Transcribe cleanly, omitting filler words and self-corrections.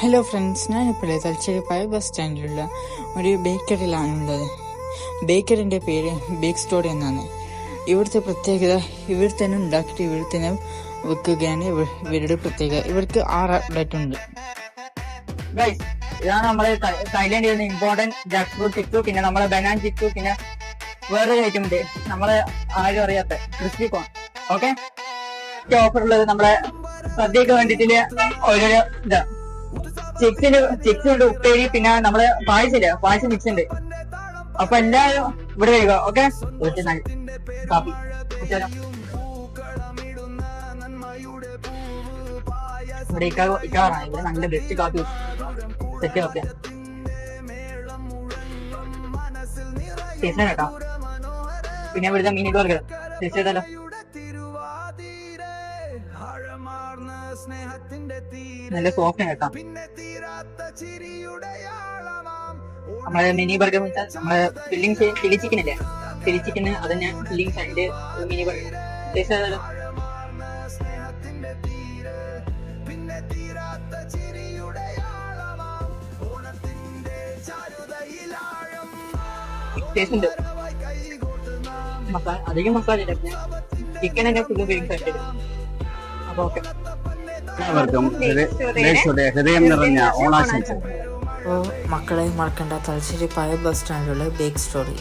Hello friends, ഞാനിപ്പോഴേ Thalassery bus സ്റ്റാൻഡിലുള്ള ഒരു ബേക്കറിയിലാണുള്ളത്. ബേക്കറിൻ്റെ പേര് bake story എന്നാണ്. ഇവിടുത്തെ പ്രത്യേകത ഇവിടെ തന്നെ ഉണ്ടാക്കിയിട്ട് ഇവിടെ തന്നെ വെക്കുകയാണ് ഇവരുടെ പ്രത്യേകത. ഇവർക്ക് 6 ഔട്ട്ലെറ്റ് ഉണ്ട്. ഇതാണ് നമ്മള് തായ്ലാൻഡിൽ നിന്ന് ഇമ്പോർട്ടന്റ് ജാക്ക് ഫ്രൂട്ട് ചിപ്സ്, പിന്നെ നമ്മളെ ബനാന ചിപ്സ്, പിന്നെ വേറൊരു ഐറ്റം ഉണ്ട് നമ്മള് ആരും അറിയാത്ത ക്രിസ്പി കോൺ. ഓക്കെ, ഓഫർ ഉള്ളത് നമ്മളെ സദ്യക്ക് വേണ്ടിട്ട് ഓരോരോ ഇതാ ചിപ്സ് ഉണ്ട്, ഉപ്പേരി, പിന്നെ നമ്മള് പായസം മിക്സ് ഉണ്ട്. അപ്പൊ എല്ലാവരും ഇവിടെ വരിക. ഓക്കെ, കാപ്പി ഇവിടെ ഇക്കാറാണ്. ഇവിടെ നല്ല ബെസ്റ്റ് കാപ്പി സെറ്റ് കാപ്പിയാ. ടേസ്റ്റ് കേട്ടോ. പിന്നെ ഇവിടുത്തെ മിനി ബർഗർ ടേസ്റ്റ് ചെയ്താലോ. നല്ല സോഫ്റ്റ് കേട്ടോ. നമ്മളെ മിനി ബർഗർ നമ്മളെ ഫില്ലിങ്സ് ചില്ലി ചിക്കൻ അല്ലേ, ചില്ലി ചിക്കന് അതന്നെ ഫില്ലിങ്സ് അതിന്റെ മിനി ബർഗർ ടേസ്റ്റ് ചെയ്താലോ. ടേസ്റ്റ് ഉണ്ട്. അധികം മസാല ഇല്ല, പിന്നെ ചിക്കൻ തന്നെ ഫുള്ള് ഫില്ലിങ്സ് ആയിട്ട്. അപ്പൊ ഓക്കെ, ഹൃദയം നിറഞ്ഞ ഓണാശംസകൾ. അപ്പോൾ മക്കളെ മറക്കണ്ട, തലശ്ശേരി ബസ് സ്റ്റാൻഡിലുള്ള ബേക്ക് സ്റ്റോറി.